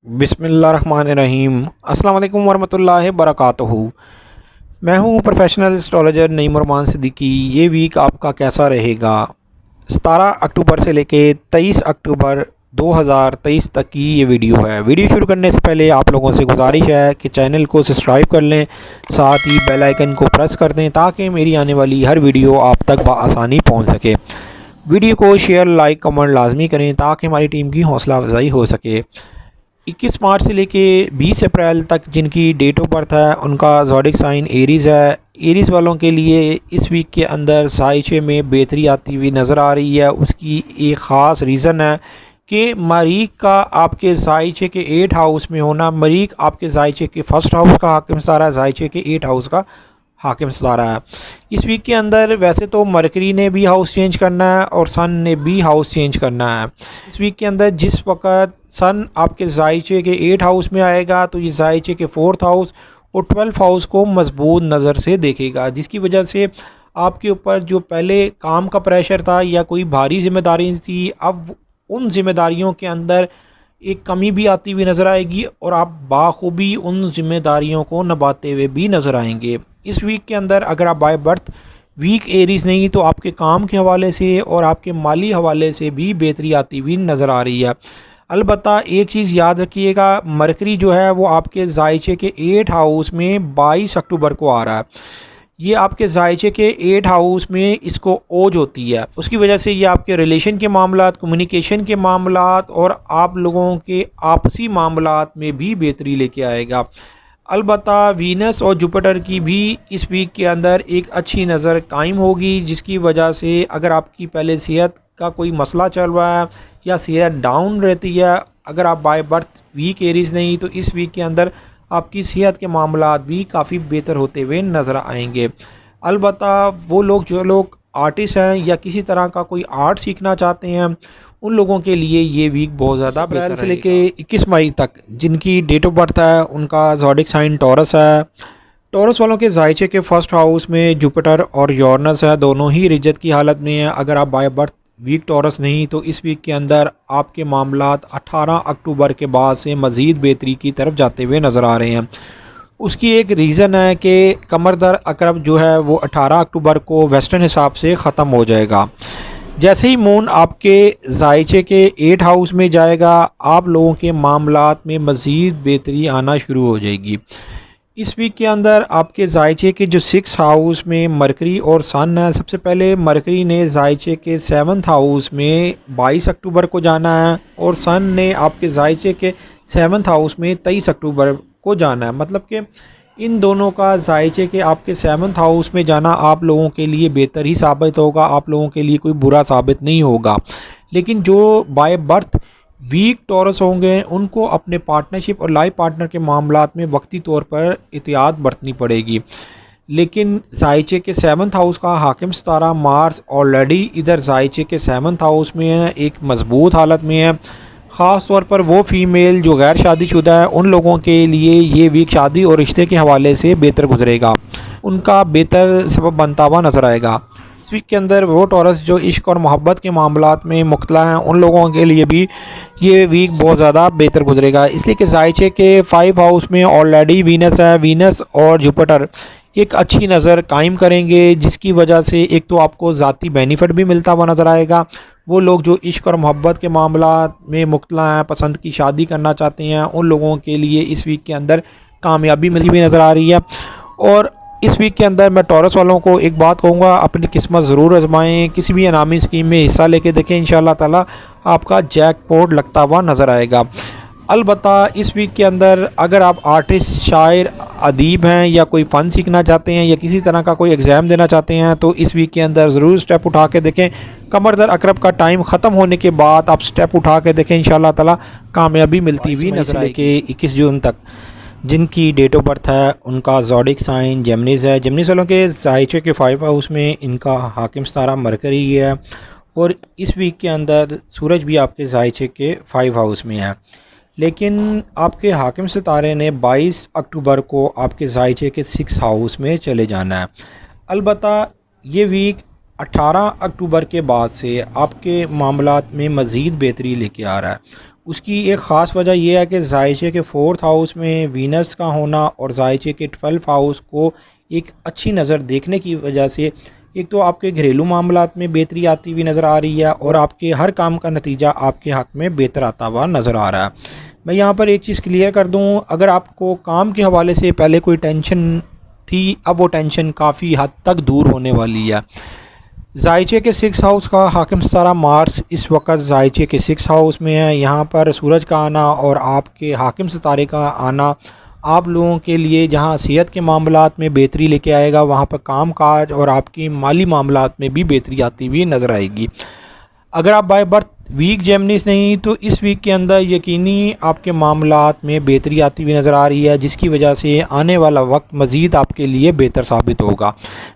बिस्मिल्लाहिर्रहमानिर्रहीम। अस्सलाम वालेकुम वरहमतुल्लाहि वबरकातुहू। मैं हूँ प्रोफेशनल एस्ट्रोलॉजर नईम रहमान सिद्दीकी। ये वीक आपका कैसा रहेगा? 17 अक्टूबर से लेके 23 अक्टूबर 2023 तक की ये वीडियो है। वीडियो शुरू करने से पहले आप लोगों से गुजारिश है कि चैनल को सब्सक्राइब कर लें, साथ ही बेल आइकन को प्रेस कर दें ताकि मेरी आने वाली हर वीडियो आप तक बआसानी पहुँच सके। वीडियो को शेयर, लाइक, कमेंट लाजमी करें ताकि हमारी टीम की हौसला अफजाई हो सके। 21 मार्च से लेके 20 अप्रैल तक जिनकी डेट ऑफ बर्थ है उनका ज़ोडिक साइन एरीज़ है। एरीज़ वालों के लिए इस वीक के अंदर साइचे में बेहतरी आती हुई नज़र आ रही है। उसकी एक ख़ास रीज़न है कि मरीख का आपके साइचे के 8 हाउस में होना। मरीख आपके साइचे के फर्स्ट हाउस का हाकिम सितारा है, साइचे के 8 हाउस का हाकिम सितारा है। इस वीक के अंदर वैसे तो मरकरी ने भी हाउस चेंज करना है और सन ने भी हाउस चेंज करना है। इस वीक के अंदर जिस वक्त सन आपके जायचे के 8 हाउस में आएगा तो ये जायचे के 4th हाउस और 12th हाउस को मजबूत नज़र से देखेगा, जिसकी वजह से आपके ऊपर जो पहले काम का प्रेशर था या कोई भारी जिम्मेदारी थी, अब उन जिम्मेदारियों के अंदर एक कमी भी आती हुई नज़र आएगी और आप बाखूबी उन जिम्मेदारियों को निभाते हुए भी नज़र आएंगे। इस वीक के अंदर अगर आप बाय बर्थ वीक एरीज नहीं तो आपके काम के हवाले से और आपके माली हवाले से भी बेहतरी आती हुई नज़र आ रही है। अलबत्ता एक चीज़ याद रखिएगा, मरकरी जो है वो आपके जायचे के 8 हाउस में 22 अक्टूबर को आ रहा है। ये आपके जायचे के 8 हाउस में इसको ओज होती है, उसकी वजह से ये आपके रिलेशन के मामलात, कम्युनिकेशन के मामलात और आप लोगों के आपसी मामलात में भी बेहतरी लेके आएगा। अलबत्ता वीनस और जुपिटर की भी इस वीक के अंदर एक अच्छी नज़र कायम होगी, जिसकी वजह से अगर आपकी पहले सेहत का कोई मसला चल रहा है या सेहत डाउन रहती है, अगर आप बाय बर्थ वीक एरीज नहीं तो इस वीक के अंदर आपकी सेहत के मामलात भी काफ़ी बेहतर होते हुए नज़र आएंगे। अलबत्ता वो लोग जो लोग आर्टिस्ट हैं या किसी तरह का कोई आर्ट सीखना चाहते हैं उन लोगों के लिए ये वीक बहुत ज़्यादा अप्रैल से लेके 21 मई तक जिनकी डेट ऑफ बर्थ है उनका ज़ोडिक साइन टॉरस है। टॉरस वालों के जायचे के फर्स्ट हाउस में जुपिटर और यूरेनस है, दोनों ही रिजत की हालत में है। अगर आप बाय बर्थ वीक टॉरस नहीं तो इस वीक के अंदर आपके मामलात 18 अक्टूबर के बाद से मज़ीद बेहतरी की तरफ जाते हुए नज़र आ रहे हैं। उसकी एक रीज़न है कि कमरदर अकरब जो है वो 18 अक्टूबर को वेस्टर्न हिसाब से ख़त्म हो जाएगा। जैसे ही मून आपके जायचे के 8 हाउस में जाएगा आप लोगों के मामलात में मज़ीद बेहतरी आना शुरू हो जाएगी। इस वीक के अंदर आपके जायचे के जो 6 हाउस में मरकरी और सन है, सबसे पहले मरकरी ने जायचे के 7th हाउस में 22 अक्टूबर को जाना है और सन ने आपके जायचे के 7th हाउस में 23 अक्टूबर को जाना है। मतलब कि इन दोनों का जायचे के आपके 7th हाउस में जाना आप लोगों के लिए बेहतर ही साबित होगा, आप लोगों के लिए कोई बुरा साबित नहीं होगा। लेकिन जो बाय बर्थ वीक टॉरस होंगे उनको अपने पार्टनरशिप और लाइफ पार्टनर के मामलात में वक्ती तौर पर एहतियात बरतनी पड़ेगी। लेकिन जायचे के 7th हाउस का हाकिम सितारा मार्स ऑलरेडी इधर जायचे के 7th हाउस में है, एक मजबूत हालत में है। ख़ास तौर पर वो फ़ीमेल जो गैर शादीशुदा है उन लोगों के लिए ये वीक शादी और रिश्ते के हवाले से बेहतर गुजरेगा, उनका बेहतर सबब बनता हुआ नज़र आएगा। इस वीक के अंदर वो टॉरस जो इश्क और मोहब्बत के मामलात में मुख्तला हैं उन लोगों के लिए भी ये वीक बहुत ज़्यादा बेहतर गुजरेगा, इसलिए कि जायचे के 5 हाउस में ऑलरेडी वीनस है। वीनस और जुपिटर एक अच्छी नज़र कायम करेंगे, जिसकी वजह से एक तो आपको ज़ाती बेनिफिट भी मिलता हुआ नज़र आएगा। वो लोग जो इश्क और मोहब्बत के मामलात में मुख्तला हैं, पसंद की शादी करना चाहते हैं, उन लोगों के लिए इस वीक के अंदर कामयाबी मिलती हुई नज़र आ रही है। और इस वीक के अंदर मैं टॉरस वालों को एक बात कहूँगा, अपनी किस्मत ज़रूर आजमाएँ, किसी भी इनामी स्कीम में हिस्सा लेके देखें, इंशाअल्लाह ताला आपका जैकपॉट लगता हुआ नज़र आएगा। अलबत्ता इस वीक के अंदर अगर आप आर्टिस्ट, शायर, अदीब हैं या कोई फ़न सीखना चाहते हैं या किसी तरह का कोई एग्ज़ाम देना चाहते हैं तो इस वीक के अंदर ज़रूर स्टेप उठा के देखें। कमरदर अकरब का टाइम ख़त्म होने के बाद आप स्टेप उठा के देखें, इंशाअल्लाह ताला कामयाबी मिलती हुई नज़र आएगी। 21 जून तक जिनकी डेट ऑफ बर्थ है उनका ज़ोडिक साइन जेमिनीज़ है। जेमिनीज़ वालों के जायचे के 5 हाउस में इनका हाकिम सितारा मरकरी है और इस वीक के अंदर सूरज भी आपके जायचे के 5 हाउस में है। लेकिन आपके हाकिम सितारे ने 22 अक्टूबर को आपके जायचे के 6 हाउस में चले जाना है। अलबत्ता ये वीक 18 अक्टूबर के बाद से आपके मामलात में मज़ीद बेहतरी लेके आ रहा है। उसकी एक ख़ास वजह यह है कि जायचे के 4th हाउस में वीनस का होना और जायचे के 12th हाउस को एक अच्छी नज़र देखने की वजह से एक तो आपके घरेलू मामलात में बेहतरी आती हुई नज़र आ रही है और आपके हर काम का नतीजा आपके हक़ में बेहतर आता हुआ नज़र आ रहा है। मैं यहाँ पर एक चीज़ क्लियर कर दूँ, अगर आपको काम के हवाले से पहले कोई टेंशन थी, अब वो टेंशन काफ़ी हद तक दूर होने वाली है। जायचे के 6 हाउस का हाकिम सितारा मार्स इस वक्त जायचे के 6 हाउस में है। यहाँ पर सूरज का आना और आपके हाकिम सितारे का आना आप लोगों के लिए जहाँ सेहत के मामलात में बेहतरी लेके आएगा, वहाँ पर काम काज और आपकी माली मामलात में भी बेहतरी आती हुई नज़र आएगी। अगर आप बाय बर्थ वीक जेमिनीज नहीं तो इस वीक के अंदर यकीनी आपके मामलात में बेहतरी आती हुई नज़र आ रही है, जिसकी वजह से आने वाला वक्त मज़ीद आपके लिए बेहतर साबित होगा।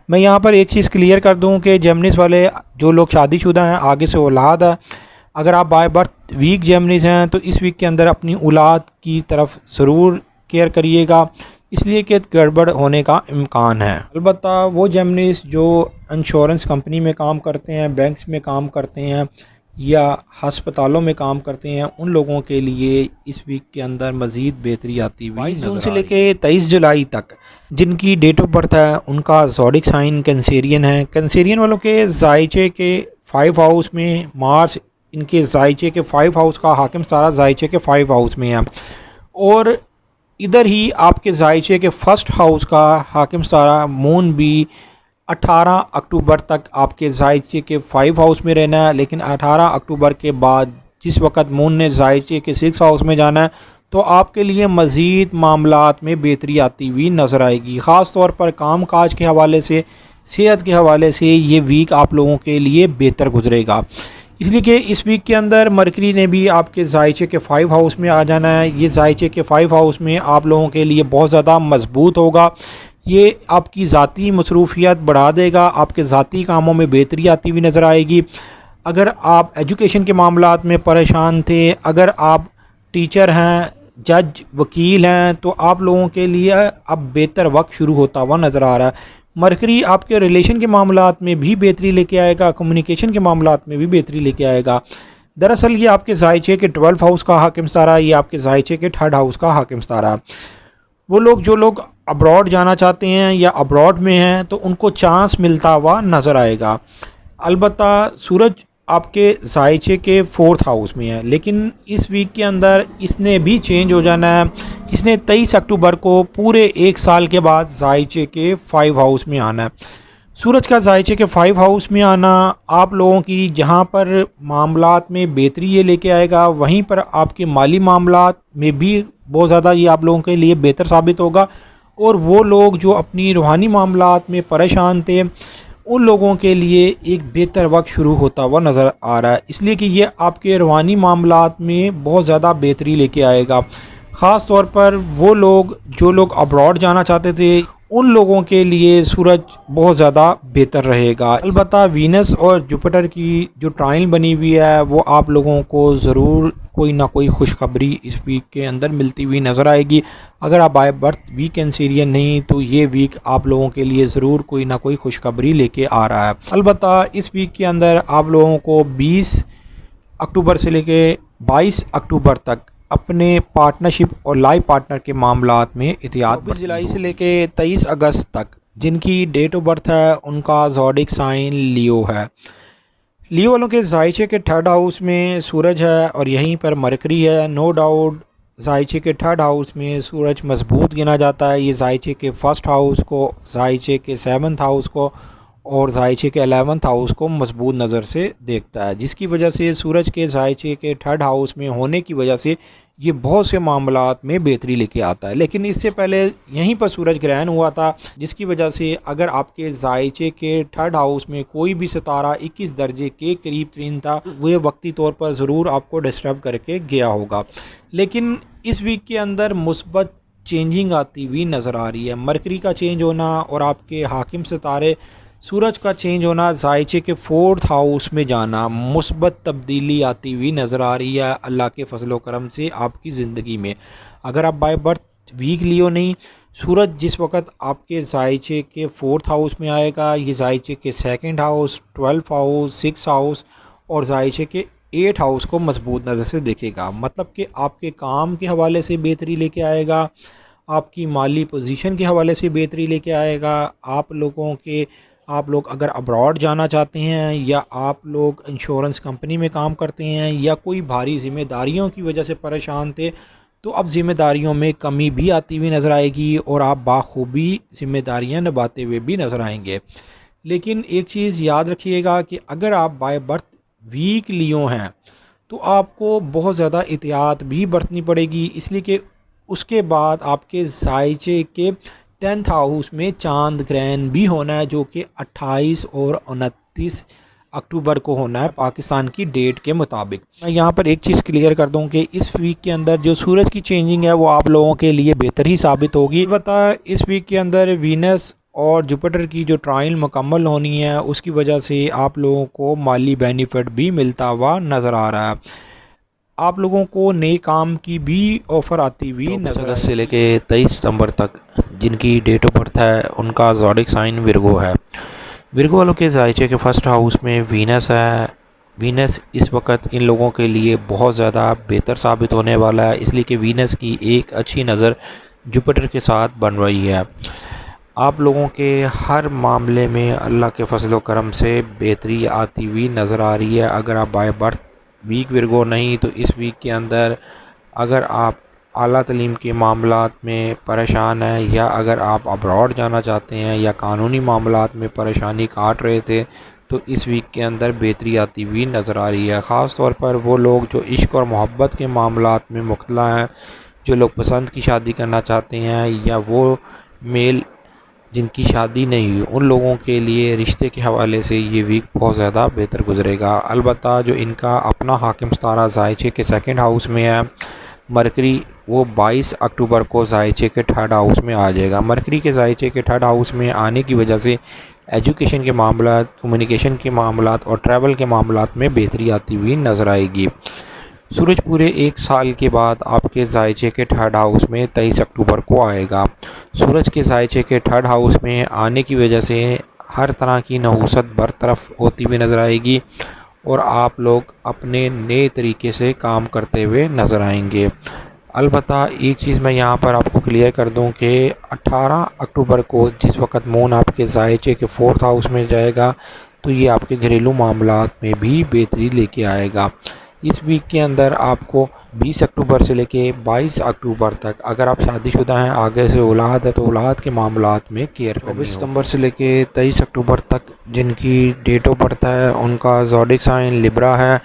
मैं यहाँ पर एक चीज़ क्लियर कर दूँ कि जेमिनीज वाले जो लोग शादीशुदा हैं, आगे से औलाद है, अगर आप बाय बर्थ वीक जेमिनीज हैं तो इस वीक के अंदर अपनी औलाद की तरफ ज़रूर केयर करिएगा, इसलिए कि गड़बड़ होने का इम्कान है। अलबत्ता वो जेमिनीज जो इंश्योरेंस कंपनी में काम करते हैं, बैंक्स में काम करते हैं या हस्पतालों में काम करते हैं, उन लोगों के लिए इस वीक के अंदर मज़ीद बेहतरी आती हुई 22 जून से लेके 23 जुलाई तक जिनकी डेट ऑफ बर्थ है उनका ज़ोडिक साइन कैंसेरियन है। कैंसेरियन वालों के जायचे के 5 हाउस में मार्स इनके जायचे के 5 हाउस का हाकिम सारा जायचे के 5 हाउस में है और इधर ही आपके जायचे के 1st हाउस का हाकिम सारा मून भी 18 अक्टूबर तक आपके जायचे के 5 हाउस में रहना है। लेकिन 18 अक्टूबर के बाद जिस वक्त मून ने जायचे के 6 हाउस में जाना है तो आपके लिए मज़ीद मामलात में बेहतरी आती हुई नज़र आएगी। ख़ास तौर पर काम काज के हवाले से, सेहत के हवाले से ये वीक आप लोगों के लिए बेहतर गुजरेगा, इसलिए कि इस वीक के अंदर मरकरी ने भी आपके जायचे के 5 हाउस में आ जाना है। ये जायचे के 5 हाउस में आप लोगों के लिए बहुत ज़्यादा मजबूत होगा। ये आपकी ज़ाती मसरूफियत बढ़ा देगा, आपके ज़ाती कामों में बेहतरी आती हुई नज़र आएगी। अगर आप एजुकेशन के मामलात में परेशान थे, अगर आप टीचर हैं, जज, वकील हैं, तो आप लोगों के लिए अब बेहतर वक्त शुरू होता हुआ नज़र आ रहा है। मरकरी आपके रिलेशन के मामलात में भी बेहतरी लेके आएगा, कम्युनिकेशन के मामलात में भी बेहतरी लेके आएगा। दरअसल ये आपके जायचे के 12 हाउस का हाकिम सितारा, ये आपके जायचे के 3rd हाउस का हाकिम सितारा। वो लोग जो लोग अब्रॉड जाना चाहते हैं या अब्रॉड में हैं तो उनको चांस मिलता हुआ नज़र आएगा। अलबत्ता सूरज आपके जायचे के 4th हाउस में है, लेकिन इस वीक के अंदर इसने भी चेंज हो जाना है। इसने 23 अक्टूबर को पूरे 1 साल के बाद जायचे के 5 हाउस में आना है। सूरज का जायचे के 5 हाउस में आना आप लोगों की जहां पर मामलात में बेहतरी ये लेके आएगा, वहीं पर आपके माली मामलात में भी बहुत ज़्यादा ये आप लोगों के लिए बेहतर साबित होगा। और वो लोग जो अपनी रूहानी मामलात में परेशान थे, उन लोगों के लिए एक बेहतर वक्त शुरू होता हुआ नज़र आ रहा है, इसलिए कि ये आपके रूहानी मामलात में बहुत ज़्यादा बेहतरी लेके आएगा। ख़ास तौर पर वो लोग जो लोग अब्रॉड जाना चाहते थे, उन लोगों के लिए सूरज बहुत ज़्यादा बेहतर रहेगा। अलबत्ता वीनस और जुपिटर की जो ट्राइन बनी हुई है वो आप लोगों को ज़रूर कोई ना कोई खुशखबरी इस वीक के अंदर मिलती हुई नज़र आएगी। अगर आप बाय बर्थ वीक कैंसेरियन नहीं तो ये वीक आप लोगों के लिए ज़रूर कोई ना कोई खुशखबरी लेके आ रहा है। अलबत्ता इस वीक के अंदर आप लोगों को 20 अक्टूबर से लेके 22 अक्टूबर तक अपने पार्टनरशिप और लाइफ पार्टनर के मामलात में एहतियात 24 जुलाई से लेके 23 अगस्त तक जिनकी डेट ऑफ बर्थ है उनका ज़ोडिक साइन लियो है। लियो वालों के जायचे के 3rd हाउस में सूरज है और यहीं पर मरकरी है। नो डाउट जायचे के 3rd हाउस में सूरज मजबूत गिना जाता है। ये जायचे के 1st हाउस को, जायचे के 7th हाउस को और जायचे के 11th हाउस को मजबूत नज़र से देखता है, जिसकी वजह से सूरज के जायचे के 3rd हाउस में होने की वजह से ये बहुत से मामलात में बेहतरी लेके आता है। लेकिन इससे पहले यहीं पर सूरज ग्रहण हुआ था, जिसकी वजह से अगर आपके जायचे के 3rd हाउस में कोई भी सितारा 21 दर्जे के करीब तरीन था, वह वक्ती तौर पर ज़रूर आपको डिस्टर्ब करके गया होगा। लेकिन इस वीक के अंदर मुस्बत चेंजिंग आती हुई नज़र आ रही है। मरकरी का चेंज होना और आपके हाकिम सितारे सूरज का चेंज होना, जायचे के 4th हाउस में जाना, मुस्बत तब्दीली आती हुई नज़र आ रही है अल्लाह के फजल व करम से आपकी ज़िंदगी में। अगर आप बाय बर्थ वीक लियो नहीं, सूरज जिस वक्त आपके जायचे के 4th हाउस में आएगा, ये जायचे के 2nd house, 12th house, 6th house और जायचे के 8 हाउस को मजबूत नज़र से देखेगा। मतलब कि आपके काम के हवाले से बेहतरी लेके आएगा, आपकी माली पोजीशन के हवाले से बेहतरी लेके आएगा। आप लोग अगर अब्रॉड जाना चाहते हैं या आप लोग इंश्योरेंस कंपनी में काम करते हैं या कोई भारी ज़िम्मेदारियों की वजह से परेशान थे, तो अब ज़िम्मेदारियों में कमी भी आती हुई नज़र आएगी और आप बाखूबी ज़िम्मेदारियां निभाते हुए भी नज़र आएंगे। लेकिन एक चीज़ याद रखिएगा कि अगर आप बाय बर्थ वीक लियो हैं तो आपको बहुत ज़्यादा एहतियात भी बरतनी पड़ेगी, इसलिए कि उसके बाद आपके जायचे के 10th हाउस में चांद ग्रहण भी होना है, जो कि 28 और 29 अक्टूबर को होना है पाकिस्तान की डेट के मुताबिक। मैं यहाँ पर एक चीज़ क्लियर कर दूँ कि इस वीक के अंदर जो सूरज की चेंजिंग है वो आप लोगों के लिए बेहतर ही साबित होगी। अलबत्ता इस वीक के अंदर वीनस और जुपिटर की जो ट्रायल मुकम्मल होनी है उसकी वजह से आप लोगों को माली बेनिफिट भी मिलता हुआ नज़र आ रहा है। आप लोगों को नए काम की भी ऑफ़र आती हुई नज़र से लेके 23 सितंबर तक जिनकी डेट ऑफ बर्थ है उनका ज़ोडिक साइन विर्गो है। विर्गो वालों के जायचे के फर्स्ट हाउस में वीनस है। वीनस इस वक्त इन लोगों के लिए बहुत ज़्यादा बेहतर साबित होने वाला है, इसलिए कि वीनस की एक अच्छी नज़र जुपिटर के साथ बन रही है। आप लोगों के हर मामले में अल्लाह के फजल व करम से बेहतरी आती हुई नज़र आ रही है। अगर आप बाय बर्थ वीक विर्गो नहीं तो इस वीक के अंदर अगर आप आला तलीम के मामलात में परेशान हैं या अगर आप अब्रॉड जाना चाहते हैं या कानूनी मामलात में परेशानी काट रहे थे तो इस वीक के अंदर बेहतरी आती हुई नज़र आ रही है। ख़ास तौर पर वो लोग जो इश्क और मोहब्बत के मामलात में मुब्तला हैं, जो लोग पसंद की शादी करना चाहते हैं या वो मेल जिनकी शादी नहीं हुई, उन लोगों के लिए रिश्ते के हवाले से ये वीक बहुत ज़्यादा बेहतर गुजरेगा। अलबत्ता जो इनका अपना हाकिम सितारा जायचे के सेकंड हाउस में है मरकरी, वो 22 अक्टूबर को जायचे के थर्ड हाउस में आ जाएगा। मरकरी के जायचे के थर्ड हाउस में आने की वजह से एजुकेशन के मामला, कम्युनिकेशन के मामला और ट्रैवल के मामला में बेहतरी आती हुई नज़र आएगी। सूरज पूरे एक साल के बाद आपके जायचे के थर्ड हाउस में 23 अक्टूबर को आएगा। सूरज के जायचे के थर्ड हाउस में आने की वजह से हर तरह की नहुसत बरतरफ होती हुई नज़र आएगी और आप लोग अपने नए तरीके से काम करते हुए नज़र आएंगे। अलबत्ता एक चीज़ मैं यहाँ पर आपको क्लियर कर दूँ कि 18 अक्टूबर को जिस वक्त मून आपके जायचे के फोर्थ हाउस में जाएगा तो ये आपके घरेलू मामलात में भी बेहतरी लेके आएगा। इस वीक के अंदर आपको 20 अक्टूबर से लेके 22 अक्टूबर तक अगर आप शादीशुदा हैं, आगे से औलाद है तो औलाद के मामलात में केयर करनी होगी। 24 सितंबर से लेके 23 अक्टूबर तक जिनकी डेट ऑफ बर्थ है उनका ज़ोडिक साइन लिब्रा है।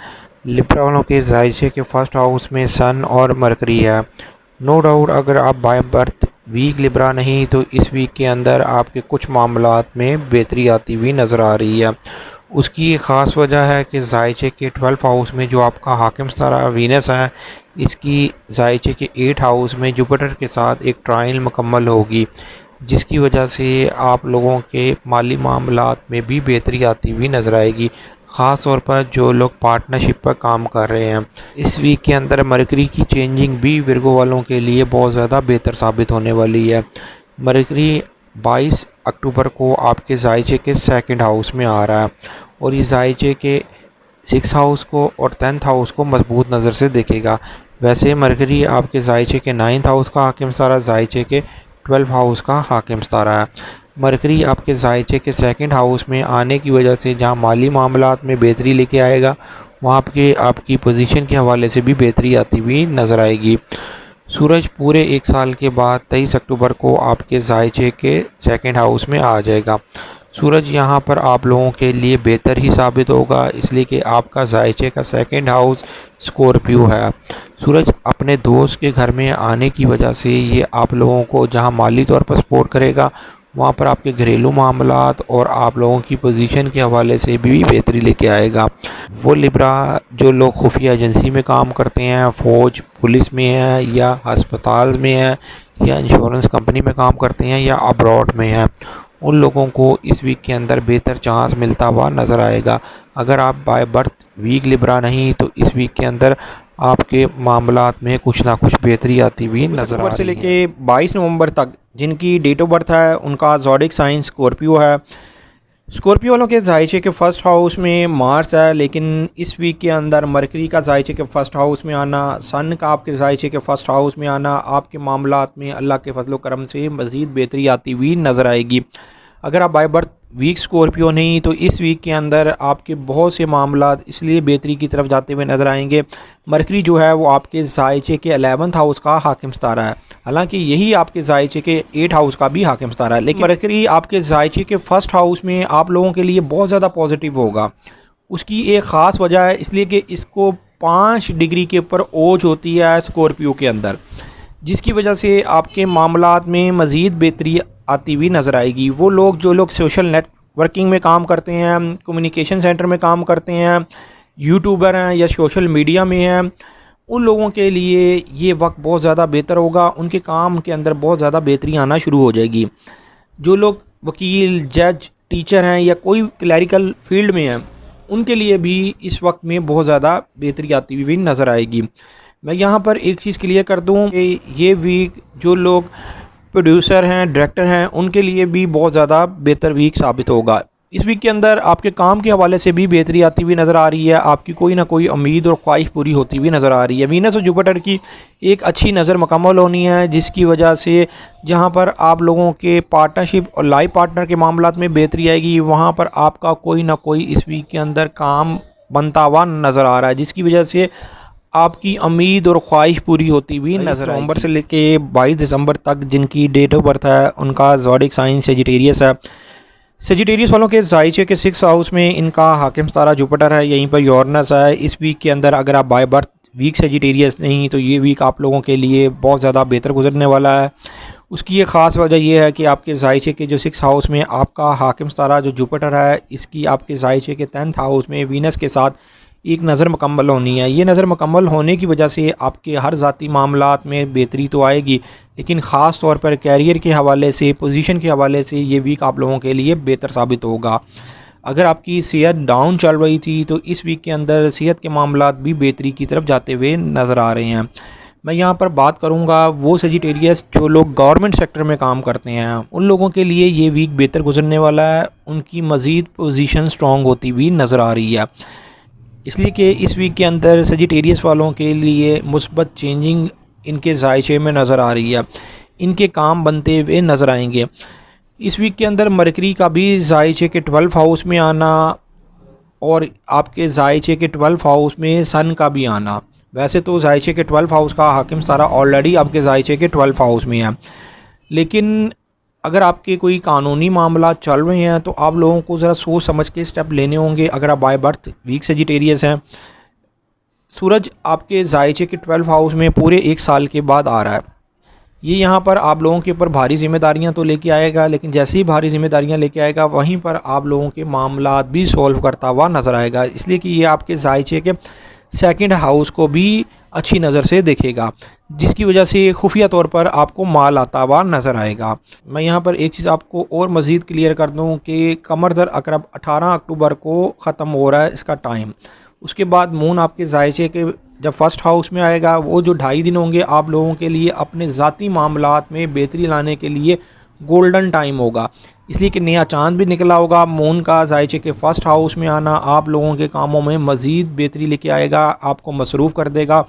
लिब्रा वालों के जायचे के फर्स्ट हाउस में सन और मरकरी है। नो डाउट अगर आप बाय बर्थ वीक लिब्रा नहीं तो इस वीक के अंदर आपके कुछ मामलात में बेहतरी आती हुई नज़र आ रही है। उसकी एक ख़ास वजह है कि जायचे के 12 हाउस में जो आपका हाकिम सितारा वीनस है, इसकी जायचे के 8 हाउस में जुपिटर के साथ एक ट्रायल मुकम्मल होगी, जिसकी वजह से आप लोगों के माली मामलात में भी बेहतरी आती हुई नज़र आएगी। ख़ास तौर पर जो लोग पार्टनरशिप पर काम कर रहे हैं, इस वीक के अंदर मरकरी की चेंजिंग भी विर्गो वालों के लिए बहुत ज़्यादा बेहतर साबित होने वाली है। मरकरी 22 अक्टूबर को आपके जायचे के सेकंड हाउस में आ रहा है और ये जायचे के 6 हाउस को और 10th हाउस को मजबूत नज़र से देखेगा। वैसे मरकरी आपके जायचे के 9th हाउस का हाकिम सितारा, जायचे के 12 हाउस का हाकिम सितारा है। मरकरी आपके जायचे के सेकंड हाउस में आने की वजह से जहां माली मामलात में बेहतरी लेके आएगा, वहाँ आपकी पोजीशन के हवाले से भी बेहतरी आती हुई नज़र आएगी। सूरज पूरे एक साल के बाद 23 अक्टूबर को आपके जायचे के सेकंड हाउस में आ जाएगा। सूरज यहाँ पर आप लोगों के लिए बेहतर ही साबित होगा, इसलिए कि आपका जायचे का सेकंड हाउस स्कॉर्पियो है। सूरज अपने दोस्त के घर में आने की वजह से ये आप लोगों को जहाँ माली तौर पर सपोर्ट करेगा, वहाँ पर आपके घरेलू मामलात और आप लोगों की पोजीशन के हवाले से भी बेहतरी लेके आएगा। वो लिब्रा जो लोग खुफिया एजेंसी में काम करते हैं, फ़ौज पुलिस में है या अस्पताल में है या इंश्योरेंस कंपनी में काम करते हैं या अब्रॉड में हैं, उन लोगों को इस वीक के अंदर बेहतर चांस मिलता हुआ नज़र आएगा। अगर आप बाय बर्थ वीक लिब्रा नहीं तो इस वीक के अंदर आपके मामलात में कुछ ना कुछ बेहतरी आती हुई नज़र आ रही है। से लेके 22 नवंबर तक जिनकी डेट ऑफ बर्थ है उनका ज़ोडिक साइन स्कॉर्पियो है। स्कॉर्पियो वालों के जायचे के फर्स्ट हाउस में मार्स है, लेकिन इस वीक के अंदर मरकरी का जायचे के फर्स्ट हाउस में आना, सन का आपके जायचे के फर्स्ट हाउस में आना आपके मामलात में अल्लाह के फजल करम से मज़ीद बेहतरी आती हुई नज़र आएगी। अगर आप बाय बर्थ वीक स्कॉर्पियो नहीं तो इस वीक के अंदर आपके बहुत से मामलात इसलिए बेहतरी की तरफ जाते हुए नज़र आएंगे। मरकरी जो है वो आपके जायचे के 11th हाउस का हाकिम सितारा है, हालांकि यही आपके जायचे के 8 हाउस का भी हाकिम सितारा है, लेकिन मरकरी आपके जायचे के फर्स्ट हाउस में आप लोगों के लिए बहुत ज़्यादा पॉजिटिव होगा। उसकी एक ख़ास वजह है इसलिए कि इसको 5 डिग्री के ऊपर ओज होती है स्कॉर्पियो के अंदर, जिसकी वजह से आपके मामलात में मज़ीद बेहतरी आती हुई नज़र आएगी। वो लोग जो लोग सोशल नेटवर्किंग में काम करते हैं, कम्युनिकेशन सेंटर में काम करते हैं, यूट्यूबर हैं या सोशल मीडिया में हैं, उन लोगों के लिए ये वक्त बहुत ज़्यादा बेहतर होगा। उनके काम के अंदर बहुत ज़्यादा बेहतरी आना शुरू हो जाएगी। जो लोग वकील, जज, टीचर हैं या कोई क्लैरिकल फील्ड में हैं, उनके लिए भी इस वक्त में बहुत ज़्यादा बेहतरी आती हुई नज़र आएगी। मैं यहाँ पर एक चीज़ क्लियर कर दूँ कि ये वीक जो लोग प्रोड्यूसर हैं, डायरेक्टर हैं, उनके लिए भी बहुत ज़्यादा बेहतर वीक साबित होगा। इस वीक के अंदर आपके काम के हवाले से भी बेहतरी आती हुई नज़र आ रही है। आपकी कोई ना कोई उम्मीद और ख्वाहिश पूरी होती हुई नज़र आ रही है। वीनस और जुपिटर की एक अच्छी नज़र मुकम्मल होनी है, जिसकी वजह से जहां पर आप लोगों के पार्टनरशिप और लाइफ पार्टनर के मामलात में बेहतरी आएगी, वहां पर आपका कोई ना कोई इस वीक के अंदर काम बनता हुआ नज़र आ रहा है, जिसकी वजह से आपकी उम्मीद और ख्वाहिश पूरी होती हुई नज़र आएगी। नवंबर से लेके 22 दिसंबर तक जिनकी डेट ऑफ बर्थ है उनका ज़ोडिक साइन सेजिटेरियस है। सेजिटेरियस वालों के जायचे के 6 हाउस में इनका हाकिम सितारा जुपिटर है, यहीं पर यूरेनस है। इस वीक के अंदर अगर आप बाय बर्थ वीक सेजिटेरियस नहीं तो ये वीक आप लोगों के लिए बहुत ज़्यादा बेहतर गुजरने वाला है। उसकी एक ख़ास वजह यह है कि आपके जायचे के जो 6 हाउस में आपका हाकिम सितारा जो जुपिटर है, इसकी आपके जायचे के 10th हाउस में वीनस के साथ एक नज़र मुकम्मल होनी है। ये नज़र मुकम्मल होने की वजह से आपके हर ज़ाती मामलात में बेहतरी तो आएगी, लेकिन ख़ास तौर पर कैरियर के हवाले से, पोजीशन के हवाले से ये वीक आप लोगों के लिए बेहतर साबित होगा। अगर आपकी सेहत डाउन चल रही थी तो इस वीक के अंदर सेहत के मामलात भी बेहतरी की तरफ जाते हुए नज़र आ रहे हैं। मैं यहाँ पर बात करूँगा वो सेजिटेरियस जो लोग गवर्नमेंट सेक्टर में काम करते हैं, उन लोगों के लिए ये वीक बेहतर गुजरने वाला है। उनकी मज़ीद पोजीशन स्ट्रॉन्ग होती हुई नज़र आ रही है, इसलिए कि इस वीक के अंदर सेजिटेरियस वालों के लिए मुस्बत चेंजिंग इनके जायचे में नज़र आ रही है। इनके काम बनते हुए नज़र आएंगे। इस वीक के अंदर मरकरी का भी जायचे के 12 हाउस में आना और आपके जायचे के 12 हाउस में सन का भी आना। वैसे तो जायचे के 12 हाउस का हाकिम सितारा ऑलरेडी आपके जायचे के 12 हाउस में है, लेकिन अगर आपके कोई कानूनी मामला चल रहे हैं तो आप लोगों को ज़रा सोच समझ के स्टेप लेने होंगे। अगर आप बाय बर्थ वीक सेजिटेरियस हैं, सूरज आपके जायचे के 12 हाउस में पूरे 1 साल के बाद आ रहा है। ये यहाँ पर आप लोगों के ऊपर भारी जिम्मेदारियाँ तो लेके आएगा, लेकिन जैसे ही भारी जिम्मेदारियाँ लेके आएगा वहीं पर आप लोगों के मामलात भी सॉल्व करता हुआ नज़र आएगा, इसलिए कि ये आपके जायचे के 2nd हाउस को भी अच्छी नज़र से देखेगा, जिसकी वजह से खुफिया तौर पर आपको माल आता हुआ नज़र आएगा। मैं यहाँ पर एक चीज़ आपको और मज़ीद क्लियर कर दूँ कि कमर दर अकरब 18 अक्टूबर को ख़त्म हो रहा है इसका टाइम। उसके बाद मून आपके जायचे के जब फर्स्ट हाउस में आएगा, वो जो 2.5 दिन होंगे आप लोगों के लिए अपने ज़ाती मामलात में बेहतरी लाने के लिए गोल्डन टाइम होगा, इसलिए कि नया चांद भी निकला होगा। मून का जायचे के 1st हाउस में आना आप लोगों के कामों में मज़ीद बेहतरी लेके आएगा, आपको मसरूफ़ कर देगा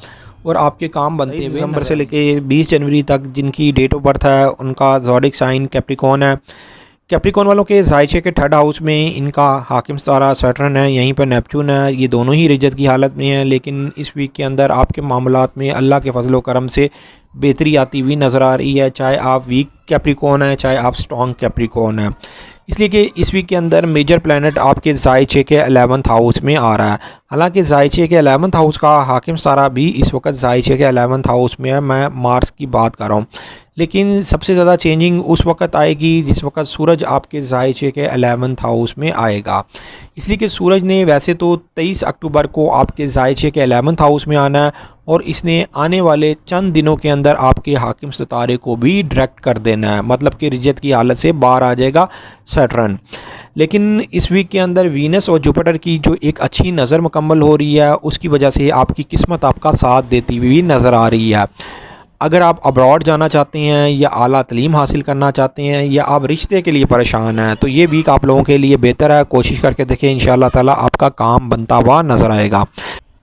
और आपके काम बनते हुए दिसंबर से लेके 20 जनवरी तक जिनकी डेट ऑफ बर्थ है उनका ज़ोडिक साइन कैप्रिकॉर्न है। कैप्रिकॉर्न वालों के जायचे के 3rd हाउस में इनका हाकिम सितारा सैटर्न है, यहीं पर नेपच्यून है। ये दोनों ही रिजत की हालत में हैं, लेकिन इस वीक के अंदर आपके मामलात में अल्लाह के फजल करम से बेहतरी आती हुई नज़र आ रही है, चाहे आप वीक कैप्रिकॉर्न है चाहे आप स्ट्रॉन्ग कैप्रिकॉर्न है। इसलिए कि इस वीक के अंदर मेजर प्लैनेट आपके जायचे के 11th हाउस में आ रहा है। हालांकि जायचे के 11th हाउस का हाकिम सितारा भी इस वक्त जायचे के 11th हाउस में है, मैं मार्स की बात कर रहा हूँ, लेकिन सबसे ज़्यादा चेंजिंग उस वक्त आएगी जिस वक्त सूरज आपके जायचे के 11th हाउस में आएगा। इसलिए कि सूरज ने वैसे तो 23 अक्टूबर को आपके जायचे के 11th हाउस में आना है और इसने आने वाले चंद दिनों के अंदर आपके हाकिम सितारे को भी डायरेक्ट कर देना है, मतलब कि रिजत की हालत से बाहर आ जाएगा सैटर्न। लेकिन इस वीक के अंदर वीनस और जुपिटर की जो एक अच्छी नज़र मुकम्मल हो रही है, उसकी वजह से आपकी किस्मत आपका साथ देती हुई नज़र आ रही है। अगर आप अब्रॉड जाना चाहते हैं या आला तालीम हासिल करना चाहते हैं या आप रिश्ते के लिए परेशान हैं तो ये वीक आप लोगों के लिए बेहतर है। कोशिश करके देखें, इंशाअल्लाह ताला आपका काम बनता हुआ नज़र आएगा।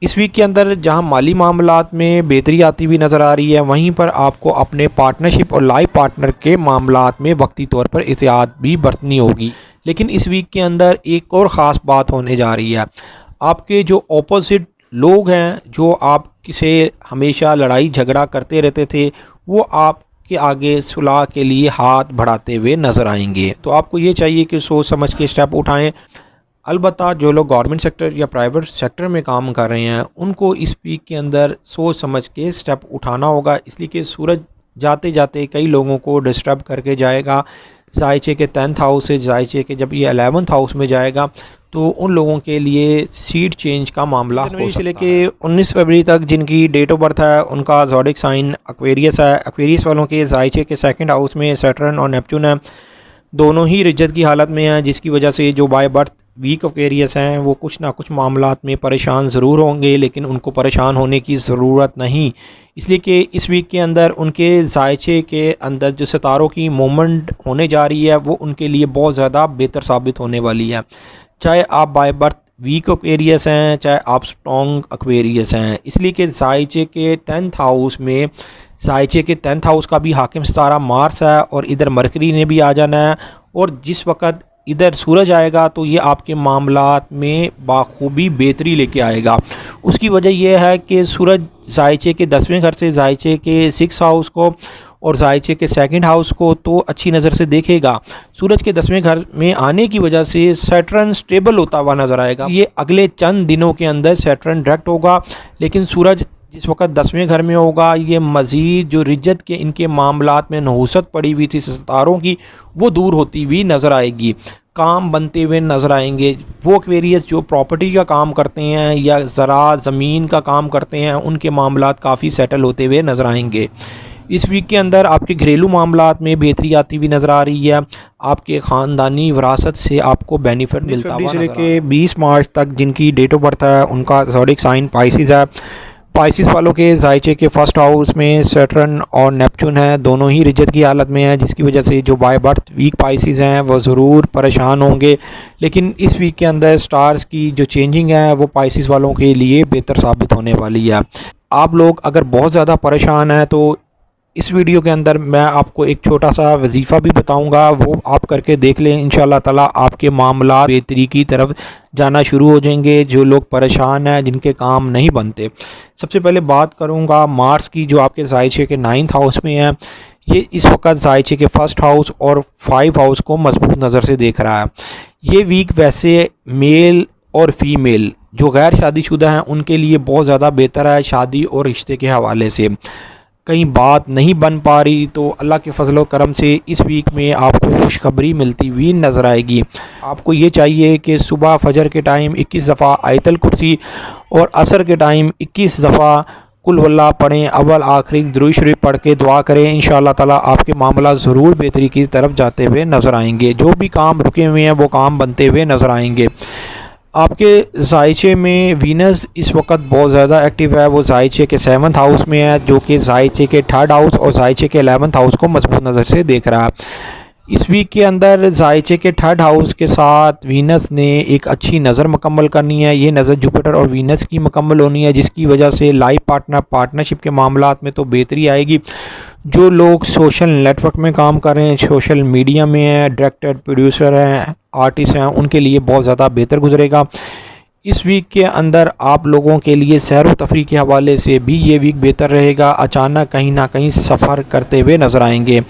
इस वीक के अंदर जहां माली मामलात में बेहतरी आती हुई नज़र आ रही है, वहीं पर आपको अपने पार्टनरशिप और लाइफ पार्टनर के मामलात में वक्ती तौर पर एहतियात भी बरतनी होगी। लेकिन इस वीक के अंदर एक और ख़ास बात होने जा रही है। आपके जो ऑपोजिट लोग हैं, जो आपसे हमेशा लड़ाई झगड़ा करते रहते थे, वो आपके आगे सुलह के लिए हाथ बढ़ाते हुए नज़र आएंगे। तो आपको ये चाहिए कि सोच समझ के स्टेप उठाएं। अलबत्ता जो लोग गवर्नमेंट सेक्टर या प्राइवेट सेक्टर में काम कर रहे हैं, उनको इस वीक के अंदर सोच समझ के स्टेप उठाना होगा, इसलिए कि सूरज जाते जाते कई लोगों को डिस्टर्ब करके जाएगा। जायचे के 10th हाउस से जायचे के जब ये 11th हाउस में जाएगा तो उन लोगों के लिए सीट चेंज का मामला हो सकता है। लेके 19 फरवरी तक जिनकी डेट ऑफ बर्थ है, उनका ज़ोडिक साइन एक्वेरियस है। एक्वेरियस वालों के जायचे के 2nd हाउस में सैटर्न और नेपच्यून है, दोनों ही रिज्जत की हालत में हैं, जिसकी वजह से जो बाय बर्थ वीक एक्वेरियस हैं वो कुछ ना कुछ मामलात में परेशान ज़रूर होंगे, लेकिन उनको परेशान होने की ज़रूरत नहीं, इसलिए कि इस वीक के अंदर उनके जायचे के अंदर जो सितारों की मूवमेंट होने जा रही है वो उनके लिए बहुत ज़्यादा बेहतर साबित होने वाली है। चाहे आप बाय बर्थ वीक एक्वेरियस हैं, चाहे आप स्ट्रॉन्ग एक्वेरियस हैं, इसलिए कि जायचे के 10th हाउस में जायचे के 10th हाउस का भी हाकिम सितारा मार्स है और इधर मरकरी ने भी आ जाना है। और जिस वक्त इधर सूरज आएगा तो ये आपके मामलात में बाखूबी बेहतरी लेके आएगा। उसकी वजह यह है कि सूरज जायचे के 10वें घर से जायचे के 6th हाउस को और जायचे के 2nd हाउस को तो अच्छी नज़र से देखेगा। सूरज के 10वें घर में आने की वजह से सैटर्न स्टेबल होता हुआ नज़र आएगा। ये अगले चंद दिनों के अंदर सैटर्न डायरेक्ट होगा, लेकिन सूरज जिस वक्त 10वें घर में होगा, ये मज़ीद जो रिज्जत के इनके मामलात में नहुसत पड़ी हुई थी सितारों की, वो दूर होती हुई नज़र आएगी, काम बनते हुए नज़र आएंगे। वो एक्वेरियस जो प्रॉपर्टी का काम करते हैं या ज़रा ज़मीन का काम करते हैं, उनके मामलात काफ़ी सेटल होते हुए नज़र आएंगे। इस वीक के अंदर आपके घरेलू मामलात में बेहतरी आती हुई नज़र आ रही है। आपके ख़ानदानी विरासत से आपको बेनिफिट मिलता हुआ नज़र के 20 मार्च तक जिनकी डेट ऑफ बर्थ है, उनका ज़ोडिक साइन पाइसिस है। पाइसिस वालों के जायचे के 1st हाउस में सैटर्न और नेपच्यून है, दोनों ही रिज्जत की हालत में है, जिसकी वजह से जो बाय बर्थ वीक पाइसिस हैं वो ज़रूर परेशान होंगे। लेकिन इस वीक के अंदर स्टार्स की जो चेंजिंग है वो पाइसिस वालों के लिए बेहतर साबित होने वाली है। आप लोग अगर बहुत ज़्यादा परेशान हैं तो इस वीडियो के अंदर मैं आपको एक छोटा सा वजीफ़ा भी बताऊंगा, वो आप करके देख लें। इंशाअल्लाह ताला आपके मामला बेहतरी की तरफ जाना शुरू हो जाएंगे। जो लोग परेशान हैं, जिनके काम नहीं बनते, सबसे पहले बात करूंगा मार्स की, जो आपके जायचे के 9th हाउस में है। ये इस वक्त जायचे के 1st हाउस और 5 हाउस को मजबूत नज़र से देख रहा है। ये वीक वैसे मेल और फीमेल जो गैर शादीशुदा हैं उनके लिए बहुत ज़्यादा बेहतर है। शादी और रिश्ते के हवाले से कहीं बात नहीं बन पा रही तो अल्लाह के फजल व करम से इस वीक में आपको खुशखबरी मिलती हुई नज़र आएगी। आपको ये चाहिए कि सुबह फजर के टाइम 21 दफ़ा आयतल कुर्सी और असर के टाइम 21 दफ़ा कुल वल्लाह पढ़ें, अव्वल आखिरी दुरूद शरीफ पढ़ के दुआ करें। इंशाअल्लाह ताला आपके मामला ज़रूर बेहतरी की तरफ जाते हुए नज़र आएंगे। जो भी काम रुके हुए हैं वो काम बनते हुए नज़र आएंगे। आपके जायचे में वीनस इस वक्त बहुत ज़्यादा एक्टिव है, वो जायचे के 7th हाउस में है, जो कि जायचे के 3rd हाउस और जायचे के 11th हाउस को मजबूत नज़र से देख रहा है। इस वीक के अंदर जायचे के 3rd हाउस के साथ वीनस ने एक अच्छी नज़र मुकम्मल करनी है। ये नज़र जुपिटर और वीनस की मुकम्मल होनी है, जिसकी वजह से लाइफ पार्टनरशिप के मामलात में तो बेहतरी आएगी। जो लोग सोशल नेटवर्क में काम कर रहे हैं, सोशल मीडिया में हैं, डायरेक्टर, प्रोड्यूसर हैं, आर्टिस्ट हैं, उनके लिए बहुत ज़्यादा बेहतर गुजरेगा। इस वीक के अंदर आप लोगों के लिए सैर व तफरीह के हवाले से भी ये वीक बेहतर रहेगा। अचानक कहीं ना कहीं सफ़र करते हुए नज़र आएंगे।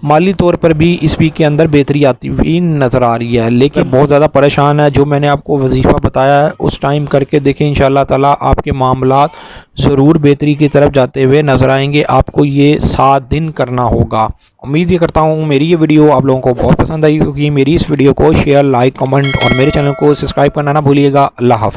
माली तौर पर भी इस वीक के अंदर बेहतरी आती हुई नज़र आ रही है, लेकिन बहुत ज़्यादा परेशान है। जो मैंने आपको वजीफ़ा बताया है उस टाइम करके देखें, इंशाअल्लाह ताला आपके मामलात ज़रूर बेहतरी की तरफ जाते हुए नज़र आएंगे। आपको ये 7 दिन करना होगा। उम्मीद ये करता हूँ मेरी ये वीडियो आप लोगों को बहुत पसंद आई होगी। मेरी इस वीडियो को शेयर, लाइक, कमेंट और मेरे चैनल को सब्सक्राइब करना ना भूलिएगा। अल्लाह हाफ़िज़।